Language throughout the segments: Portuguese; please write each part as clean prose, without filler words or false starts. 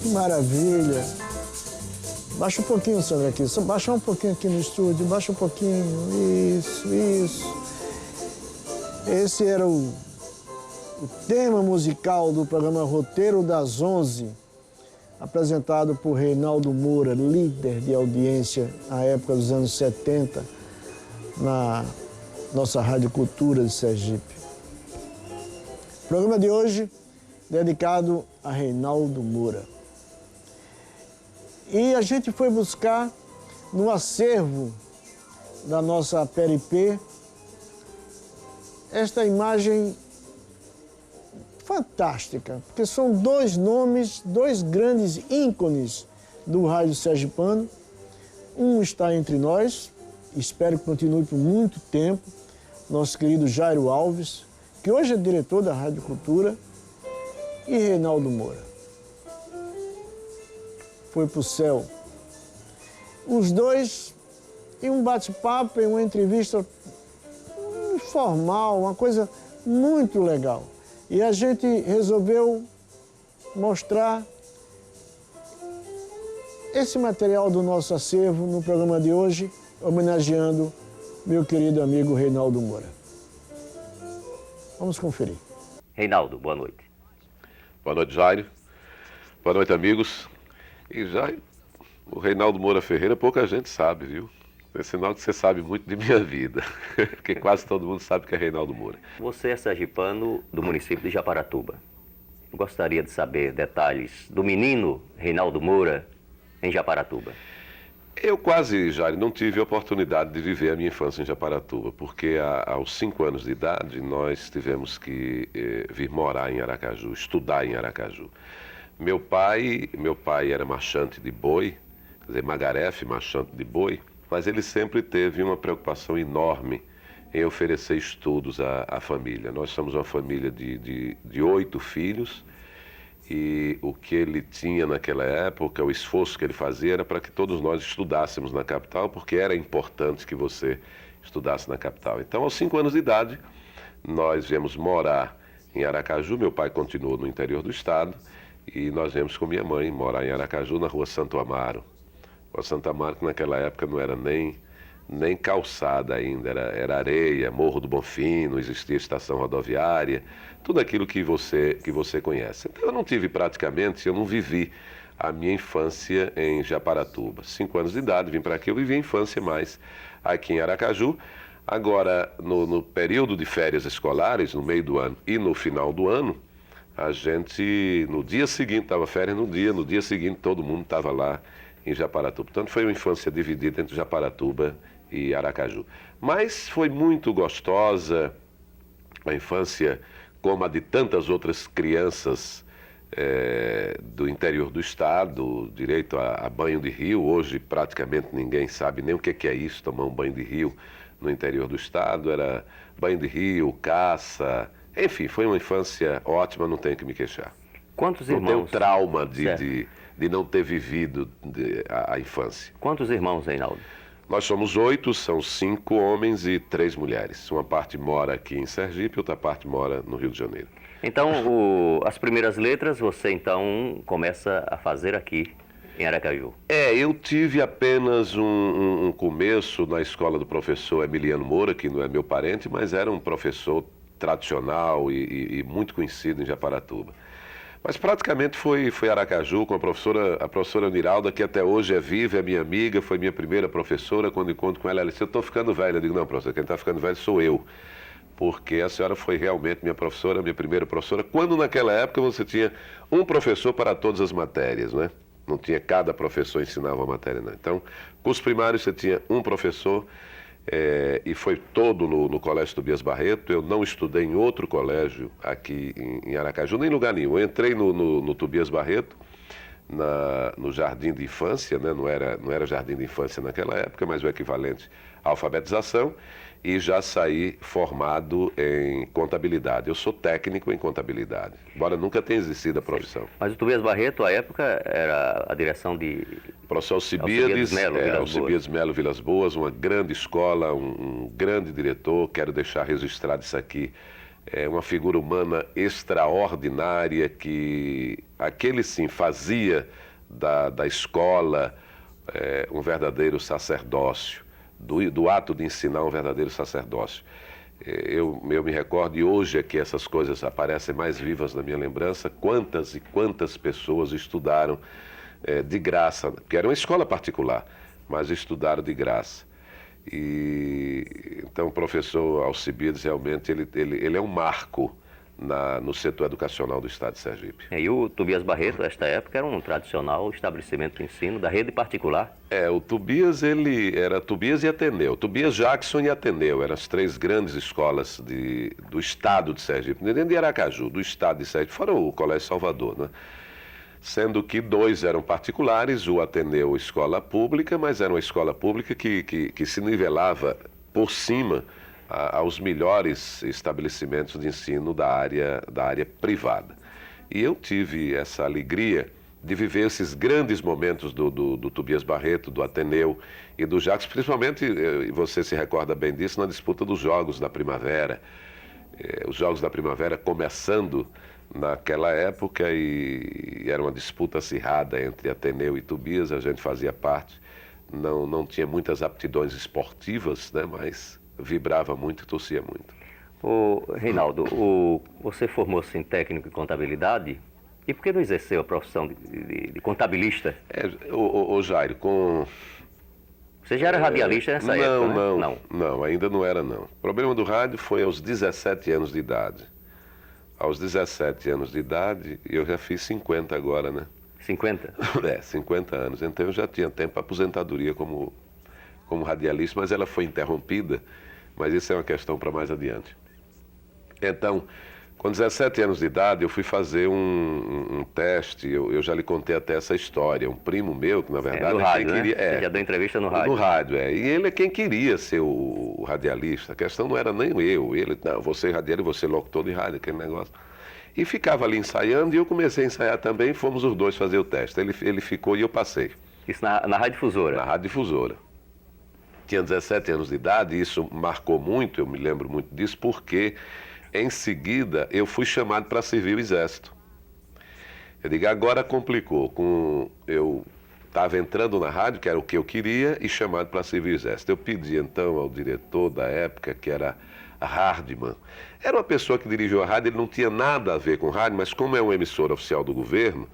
Que maravilha. Baixa um pouquinho, Sandra, aqui. Só baixa um pouquinho aqui no estúdio. Baixa um pouquinho. Isso. Esse era o tema musical do programa Roteiro das 11, apresentado por Reinaldo Moura, líder de audiência na época dos anos 70, na nossa Rádio Cultura de Sergipe. O programa de hoje dedicado a Reinaldo Moura. E a gente foi buscar no acervo da nossa Peripê esta imagem fantástica, porque são dois nomes, dois grandes ícones do rádio sergipano. Um está entre nós, espero que continue por muito tempo, nosso querido Jairo Alves, que hoje é diretor da Rádio Cultura, e Reinaldo Moura. Foi para o céu. Os dois, em um bate-papo, em uma entrevista informal, uma coisa muito legal. E a gente resolveu mostrar esse material do nosso acervo no programa de hoje, homenageando meu querido amigo Reinaldo Moura. Vamos conferir. Reinaldo, boa noite. Boa noite, Jairo. Boa noite, amigos. E Jairo, o Reinaldo Moura Ferreira, pouca gente sabe, viu? É sinal que você sabe muito de minha vida, porque quase todo mundo sabe que é Reinaldo Moura. Você é sergipano do município de Japaratuba. Eu gostaria de saber detalhes do menino Reinaldo Moura em Japaratuba. Eu quase, Jairo, não tive a oportunidade de viver a minha infância em Japaratuba, porque aos 5 anos de idade nós tivemos que vir morar em Aracaju, estudar em Aracaju. Meu pai era marchante de boi, quer dizer, magarefe, marchante de boi, mas ele sempre teve uma preocupação enorme em oferecer estudos à família. Nós somos uma família de 8 filhos e o que ele tinha naquela época, o esforço que ele fazia era para que todos nós estudássemos na capital, porque era importante que você estudasse na capital. Então, aos 5 anos de idade, nós viemos morar em Aracaju, meu pai continuou no interior do estado, e nós viemos com minha mãe morar em Aracaju, na rua Santo Amaro. A Santo Amaro, que naquela época não era nem calçada ainda, era areia, Morro do Bonfim, não existia estação rodoviária, tudo aquilo que você conhece. Então eu não vivi a minha infância em Japaratuba. 5 anos de idade, vim para aqui, eu vivi a infância mais aqui em Aracaju. Agora, no período de férias escolares, no meio do ano e no final do ano, a gente, no dia seguinte, estava férias no dia seguinte todo mundo estava lá em Japaratuba. Portanto, foi uma infância dividida entre Japaratuba e Aracaju. Mas foi muito gostosa a infância, como a de tantas outras crianças do interior do estado, direito a banho de rio. Hoje praticamente ninguém sabe nem o que é isso, tomar um banho de rio no interior do estado. Era banho de rio, caça, enfim, foi uma infância ótima, não tenho que me queixar. Quantos não irmãos? Não tenho trauma de não ter vivido a infância. Quantos irmãos, Reinaldo? Nós somos 8, são 5 homens e 3 mulheres. Uma parte mora aqui em Sergipe, outra parte mora no Rio de Janeiro. Então, as primeiras letras você então começa a fazer aqui em Aracaju. Eu tive apenas um começo na escola do professor Emiliano Moura, que não é meu parente, mas era um professor tradicional e muito conhecido em Japaratuba. Mas praticamente foi Aracaju com a professora Niralda, que até hoje é viva, é minha amiga, foi minha primeira professora. Quando encontro com ela disse: eu estou ficando velha. Eu digo: não, professora, quem está ficando velho sou eu. Porque a senhora foi realmente minha professora, minha primeira professora, quando naquela época você tinha um professor para todas as matérias, né? Não tinha cada professor ensinava uma matéria, não. Então, curso primário você tinha um professor, e foi todo no Colégio Tobias Barreto. Eu não estudei em outro colégio aqui em Aracaju, nem em lugar nenhum. Eu entrei no Tobias Barreto, no Jardim de Infância, né? Não era Jardim de Infância naquela época, mas o equivalente à alfabetização, e já saí formado em contabilidade. Eu sou técnico em contabilidade, embora nunca tenha existido a profissão. Mas o Tobias Barreto, à época, era a direção de... Professor Alcibiades Melo Vilas Boas, uma grande escola, um grande diretor. Quero deixar registrado isso aqui é uma figura humana extraordinária que, aquele sim, fazia da escola um verdadeiro sacerdócio, do ato de ensinar um verdadeiro sacerdócio. Eu me recordo, e hoje é que essas coisas aparecem mais vivas na minha lembrança, quantas e quantas pessoas estudaram de graça, porque era uma escola particular, mas estudaram de graça. E então o professor Alcibiades realmente ele é um marco no setor educacional do estado de Sergipe. E o Tobias Barreto, nesta época, era um tradicional estabelecimento de ensino da rede particular. O Tobias, ele era Tobias e Ateneu. Tobias, Jackson e Ateneu eram as três grandes escolas do estado de Sergipe, dentro de Aracaju, do estado de Sergipe, fora o Colégio Salvador, né? Sendo que dois eram particulares, o Ateneu, escola pública, mas era uma escola pública que se nivelava por cima aos melhores estabelecimentos de ensino da área privada. E eu tive essa alegria de viver esses grandes momentos do Tobias Barreto, do Ateneu e do Jacques, principalmente, e você se recorda bem disso, na disputa dos Jogos da Primavera. Os Jogos da Primavera começando naquela época e era uma disputa acirrada entre Ateneu e Tobias, a gente fazia parte, não tinha muitas aptidões esportivas, né, mas vibrava muito e torcia muito. Reinaldo, você formou-se em técnico em contabilidade, e por que não exerceu a profissão de contabilista? Jairo, Você já era radialista nessa época, né? Não, ainda não era não. O problema do rádio foi aos 17 anos de idade. Aos 17 anos de idade, eu já fiz 50 agora, né? 50? 50 anos. Então eu já tinha tempo para aposentadoria como radialista, mas ela foi interrompida, mas isso é uma questão para mais adiante. Então, com 17 anos de idade, eu fui fazer um teste, eu já lhe contei até essa história, um primo meu, que na verdade... no rádio, quem queria, Você já deu entrevista no rádio. No rádio, e ele é quem queria ser o radialista, a questão não era nem ele, não, você radialista, você locutor de rádio, aquele negócio. E ficava ali ensaiando, e eu comecei a ensaiar também, fomos os dois fazer o teste, ele ficou e eu passei. Isso na Rádio Difusora? Na Rádio Difusora. Tinha 17 anos de idade, e isso marcou muito, eu me lembro muito disso, porque... Em seguida, eu fui chamado para servir o Exército. Eu digo, agora complicou. Eu estava entrando na rádio, que era o que eu queria, e chamado para servir o Exército. Eu pedi, então, ao diretor da época, que era Hardman. Era uma pessoa que dirigiu a rádio, ele não tinha nada a ver com rádio, mas como é uma emissora oficial do governo,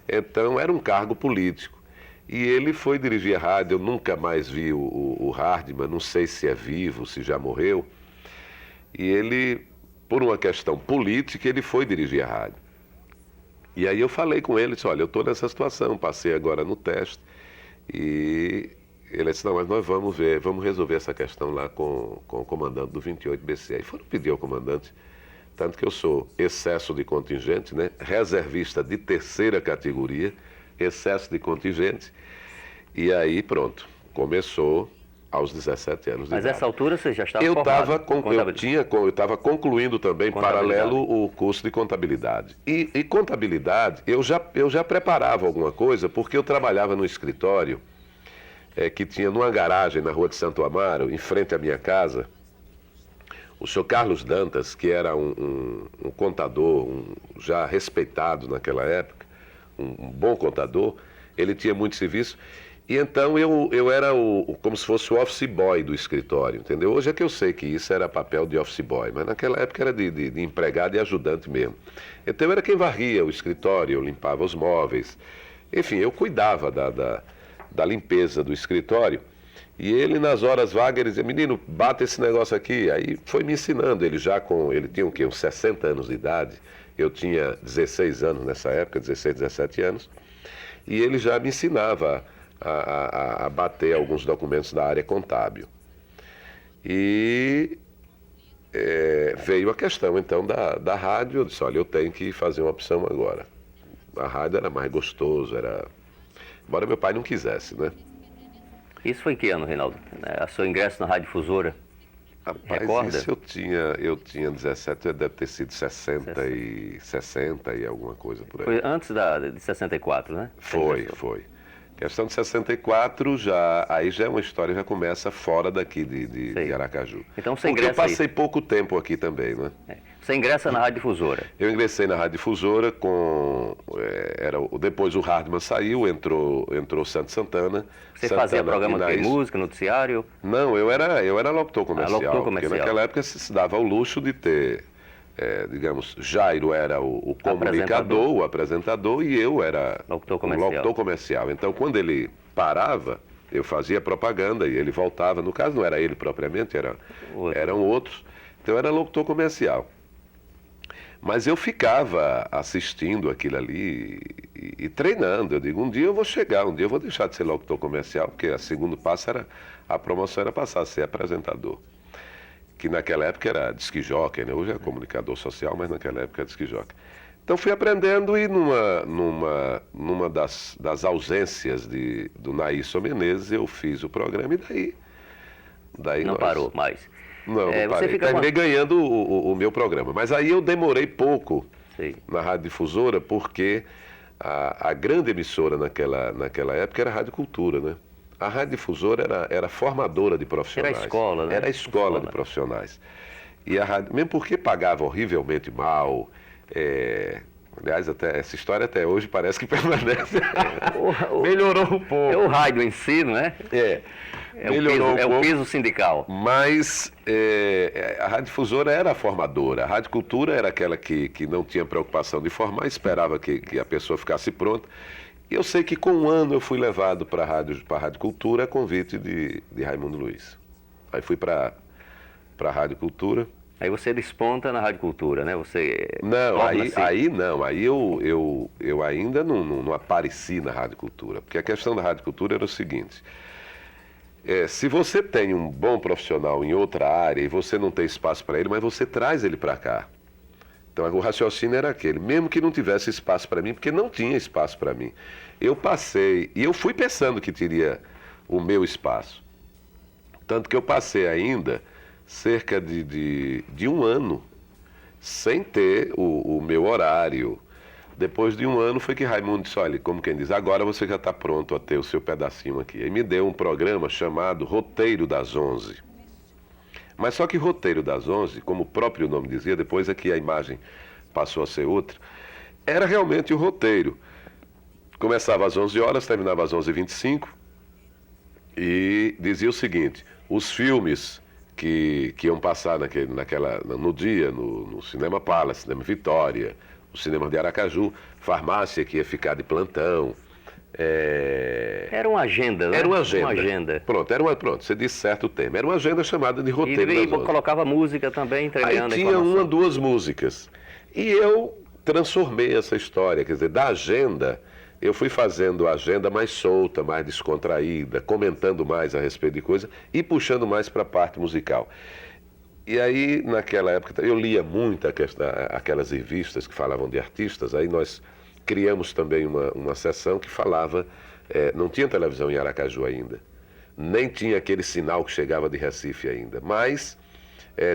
então era um cargo político. E ele foi dirigir a rádio, eu nunca mais vi o Hardman, não sei se é vivo, se já morreu. E ele... Por uma questão política, ele foi dirigir a rádio. E aí eu falei com ele, disse, olha, eu estou nessa situação, passei agora no teste. E ele disse, não, mas nós vamos ver, vamos resolver essa questão lá com o comandante do 28BC. Aí foram pedir ao comandante, tanto que eu sou excesso de contingente, né? Reservista de terceira categoria, excesso de contingente. E aí pronto, começou... aos 17 anos de idade. Mas nessa altura você já estava formado? Eu estava concluindo também, paralelo, o curso de contabilidade. E contabilidade, eu já preparava alguma coisa, porque eu trabalhava no escritório que tinha numa garagem na rua de Santo Amaro, em frente à minha casa, o senhor Carlos Dantas, que era um contador, já respeitado naquela época, um bom contador, ele tinha muito serviço. E então eu era como se fosse o office boy do escritório, entendeu? Hoje é que eu sei que isso era papel de office boy, mas naquela época era de empregado e ajudante mesmo. Então eu era quem varria o escritório, eu limpava os móveis. Enfim, eu cuidava da limpeza do escritório. E ele, nas horas vagas, ele dizia, menino, bata esse negócio aqui. Aí foi me ensinando, ele tinha o quê? Uns 60 anos de idade. Eu tinha 16 anos nessa época, 16, 17 anos. E ele já me ensinava a bater alguns documentos da área contábil. E veio a questão, então, da rádio. Eu disse, olha, eu tenho que fazer uma opção agora. A rádio era mais gostoso, embora meu pai não quisesse, né? Isso foi em que ano, Reinaldo? A seu ingresso na Rádio Difusora? Rapaz, recorda? Isso eu tinha 17, deve ter sido 60 e alguma coisa por aí. Foi antes de 64, né? Foi. Questão de 64, aí já é uma história, já começa fora daqui de Aracaju. Então você Porque eu ingressa aí. passei pouco tempo aqui também, né? Você ingressa na Rádio Difusora. Eu ingressei na Rádio Difusora depois o Hardman saiu, entrou o Santo Santana. Você Santana fazia programa e de música, noticiário? Não, eu era locutor comercial. Locutor comercial. Porque naquela época se dava o luxo de ter, digamos, Jairo era o comunicador, o apresentador, e eu era Locutor o comercial. locutor comercial. Então, quando ele parava, eu fazia propaganda e ele voltava. No caso, não era ele propriamente, eram outros. Então, eu era locutor comercial. Mas eu ficava assistindo aquilo ali e treinando. Eu digo, um dia eu vou chegar, um dia eu vou deixar de ser locutor comercial, porque o segundo passo a promoção era passar a ser apresentador. Que naquela época era disc jockey, né? Hoje é comunicador social, mas naquela época era disc jockey. Então fui aprendendo e numa das ausências do Naílson Menezes, eu fiz o programa e daí Não nós... parou mais. Não Você parei. fica Terminei ganhando o meu programa. Mas aí eu demorei pouco Sei. na Rádio Difusora, porque a grande emissora naquela época era a Rádio Cultura, né? A Rádio Difusora era formadora de profissionais. Era a escola, né? Era a escola de profissionais. E a rádio, mesmo porque pagava horrivelmente mal, aliás, até essa história até hoje parece que permanece. Melhorou um pouco. É o rádio em si, não é? Melhorou um pouco. O peso sindical. Mas a Rádio Difusora era a formadora. A Rádio Cultura era aquela que não tinha preocupação de formar, esperava que a pessoa ficasse pronta. E eu sei que com um ano eu fui levado para a Rádio Cultura a convite de Raimundo Luiz. Aí fui para a Rádio Cultura. Aí você desponta na Rádio Cultura, né? Você Não, torna-se- aí não. Aí eu ainda não apareci na Rádio Cultura. Porque a questão da Rádio Cultura era o seguinte... se você tem um bom profissional em outra área e você não tem espaço para ele, mas você traz ele para cá. Então o raciocínio era aquele, mesmo que não tivesse espaço para mim, porque não tinha espaço para mim. Eu passei, e eu fui pensando que teria o meu espaço. Tanto que eu passei ainda cerca de um ano sem ter o meu horário. Depois de um ano foi que Raimundo disse, olha, como quem diz, agora você já está pronto a ter o seu pedacinho aqui. E me deu um programa chamado Roteiro das 11. Mas só que Roteiro das 11, como o próprio nome dizia, depois é que a imagem passou a ser outra, era realmente o roteiro. Começava às 11 horas, terminava às 11h25 e dizia o seguinte, os filmes que iam passar no dia, no Cinema Palace, Cinema Vitória, o Cinema de Aracaju, farmácia que ia ficar de plantão. Era uma agenda, né? Era uma agenda. Uma agenda. Pronto, você disse certo o tema. Era uma agenda chamada de Roteiro E das 11. colocava música também, Aí entregando a tinha informação. 1, 2 músicas. E eu transformei essa história, quer dizer, da agenda, eu fui fazendo a agenda mais solta, mais descontraída, comentando mais a respeito de coisa e puxando mais para a parte musical. E aí, naquela época, eu lia muito aquelas revistas que falavam de artistas, aí nós criamos também uma seção que falava, não tinha televisão em Aracaju ainda, nem tinha aquele sinal que chegava de Recife ainda, mas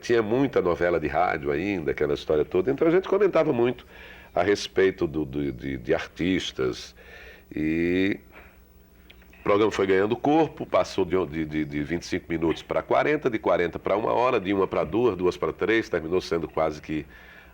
tinha muita novela de rádio ainda, aquela história toda, então a gente comentava muito a respeito de artistas, e o programa foi ganhando corpo, passou de 25 minutos para 40, de 40 para 1 hora, de 1 para 2, 2 para 3, terminou sendo quase que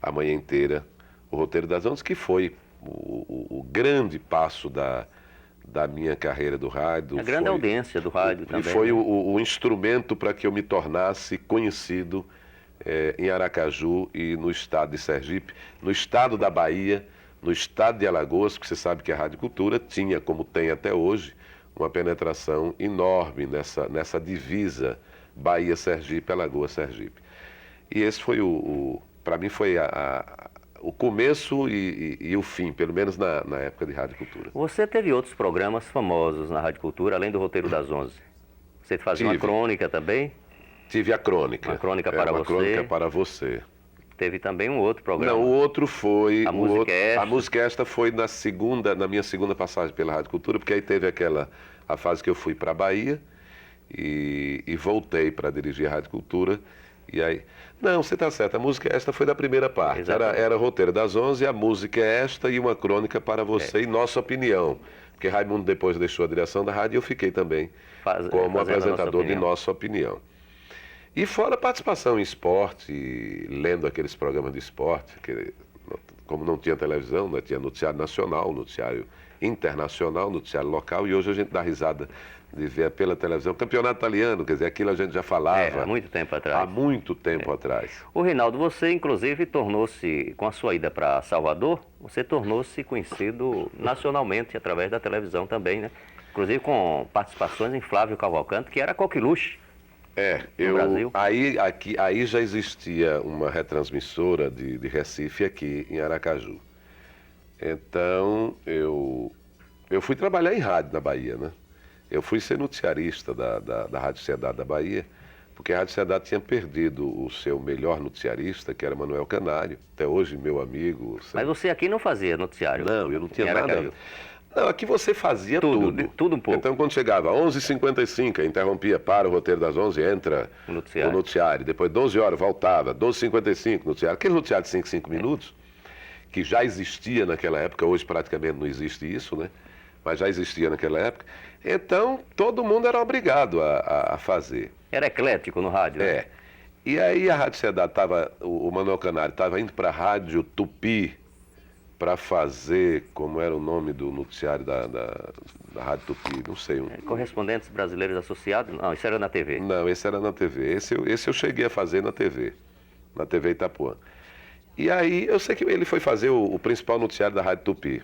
a manhã inteira o Roteiro das 11, que foi o grande passo da minha carreira do rádio. A grande audiência do rádio também. E foi né? o instrumento para que eu me tornasse conhecido em Aracaju e no estado de Sergipe, no estado da Bahia, no estado de Alagoas, porque você sabe que a Rádio Cultura tinha, como tem até hoje, uma penetração enorme nessa divisa Bahia-Sergipe, Alagoas-Sergipe. E esse foi para mim foi o começo e o fim, pelo menos na época de Rádio Cultura. Você teve outros programas famosos na Rádio Cultura, além do Roteiro das 11. Você fazia uma Tive. crônica também? Tive a crônica. Uma crônica para uma você. crônica para você. Teve também um outro programa. Não, o outro foi... A Música é Esta. A Música Esta foi na minha segunda passagem pela Rádio Cultura, porque aí teve a fase que eu fui para a Bahia e voltei para dirigir a Rádio Cultura. E aí... Não, você está certo, a Música Esta foi da primeira parte. Era Roteiro das 11, a Música é Esta e uma crônica para você e Nossa Opinião. Porque Raimundo depois deixou a direção da rádio e eu fiquei também como apresentador de Nossa Opinião. E fora a participação em esporte, lendo aqueles programas de esporte, que, como não tinha televisão, né, tinha noticiário nacional, noticiário internacional, noticiário local, e hoje a gente dá risada de ver pela televisão. Campeonato italiano, quer dizer, aquilo a gente já falava. Há muito tempo atrás. Há muito tempo atrás. O Reinaldo, você inclusive tornou-se, com a sua ida para Salvador, você tornou-se conhecido nacionalmente através da televisão também, né? Inclusive com participações em Flávio Cavalcante, que era coqueluche. No Brasil. Aí já existia uma retransmissora de Recife aqui em Aracaju. Então, eu fui trabalhar em rádio na Bahia, né? Eu fui ser noticiarista da Rádio Sociedade da Bahia, porque a Rádio Sociedade tinha perdido o seu melhor noticiarista, que era Manuel Canário, até hoje meu amigo. Mas você aqui não fazia noticiário? Não, eu não tinha nada. Não, aqui você fazia tudo. Tudo um pouco. Então, quando chegava 11h55, interrompia para o roteiro das 11, entra o noticiário. Depois, 12 horas, voltava. 12h55, noticiário. Aquele noticiário de 5 minutos, que já existia naquela época, hoje praticamente não existe isso, né? Mas já existia naquela época. Então, todo mundo era obrigado a fazer. Era eclético no rádio, né? É. E aí a Rádio Sociedade estava, o Manuel Canário estava indo para a Rádio Tupi, para fazer, como era o nome do noticiário da Rádio Tupi, não sei. Correspondentes Brasileiros Associados? Não, isso era na TV. Não, esse era na TV. Esse eu cheguei a fazer na TV Itapuã. E aí eu sei que ele foi fazer o principal noticiário da Rádio Tupi.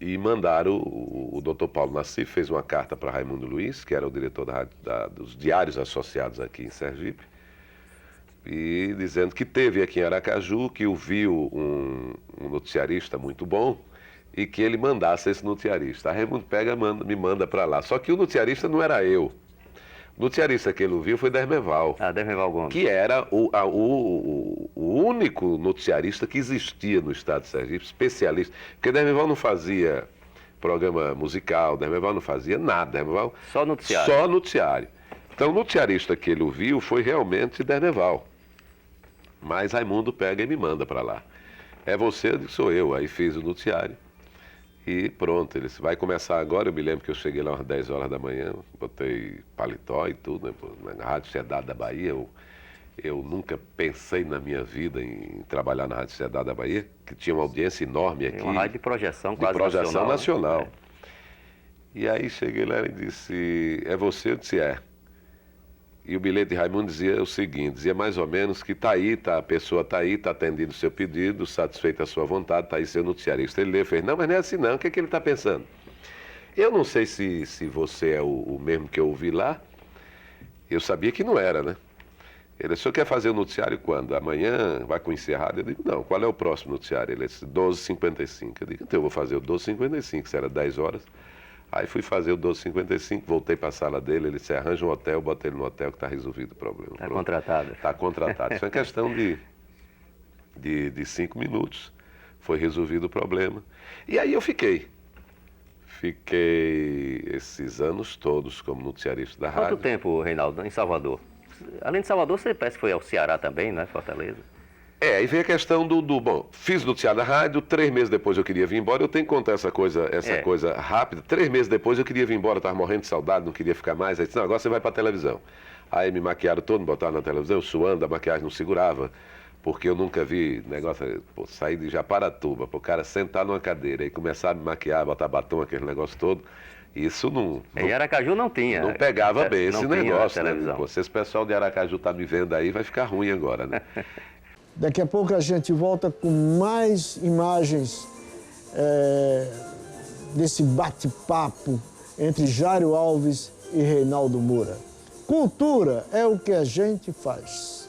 E mandaram, o doutor Paulo Nassif fez uma carta para Raimundo Luiz, que era o diretor dos diários associados aqui em Sergipe, e dizendo que teve aqui em Aracaju, que o viu um noticiarista muito bom e que ele mandasse esse noticiarista. A Raimundo me manda para lá. Só que o noticiarista não era eu. O noticiarista que ele ouviu foi Dermeval. Dermeval Gomes. Que era o único noticiarista que existia no estado de Sergipe, especialista. Porque Dermeval não fazia programa musical, Dermeval não fazia nada. Dermeval só noticiário. Só noticiário. Então o noticiarista que ele ouviu foi realmente Dermeval. Mas Raimundo pega e me manda para lá. É você? Eu digo, sou eu. Aí fiz o noticiário. E pronto, ele disse, vai começar agora. Eu me lembro que eu cheguei lá umas 10 horas da manhã, botei paletó e tudo, né? Na Rádio Sociedade da Bahia. Eu nunca pensei na minha vida em trabalhar na Rádio Sociedade da Bahia, que tinha uma audiência enorme aqui. Uma rádio de projeção quase nacional. nacional. Né? E aí cheguei lá e disse, é você? Eu disse, é. E o bilhete de Raimundo dizia o seguinte, dizia mais ou menos que a pessoa está aí, está atendendo o seu pedido, satisfeita a sua vontade, está aí seu noticiarista. Ele leu e fez, não, mas não é assim não, o que é que ele está pensando? Eu não sei se você é o mesmo que eu ouvi lá, eu sabia que não era, né? Ele disse, o senhor quer fazer o noticiário quando? Amanhã vai conhecer a rádio? Eu digo, não, qual é o próximo noticiário? Ele disse, 12h55. Eu digo, então eu vou fazer o 12h55, se era 10 horas. Aí fui fazer o 12h55, voltei para a sala dele, ele disse, arranja um hotel, bota ele no hotel que está resolvido o problema. Está contratado. Está contratado. Isso é questão de 5 minutos. Foi resolvido o problema. E aí eu fiquei. Fiquei esses anos todos como noticiarista da rádio. Quanto tempo, Reinaldo, em Salvador? Além de Salvador, você parece que foi ao Ceará também, né, Fortaleza? Aí vem a questão bom, fiz o noticiário da rádio, 3 meses depois eu queria vir embora, eu tenho que contar essa coisa rápida. 3 meses depois eu queria vir embora, estava morrendo de saudade, não queria ficar mais, aí disse, não, agora você vai para a televisão. Aí me maquiaram todo, me botaram na televisão, suando, a maquiagem não segurava, porque eu nunca vi negócio, sair de Japaratuba, o cara sentar numa cadeira e começar a me maquiar, botar batom, aquele negócio todo, isso não... Em Aracaju não tinha. Não pegava bem esse negócio, né? Televisão. Se o pessoal de Aracaju está me vendo aí, vai ficar ruim agora, né? Daqui a pouco a gente volta com mais imagens desse bate-papo entre Jário Alves e Reinaldo Moura. Cultura é o que a gente faz.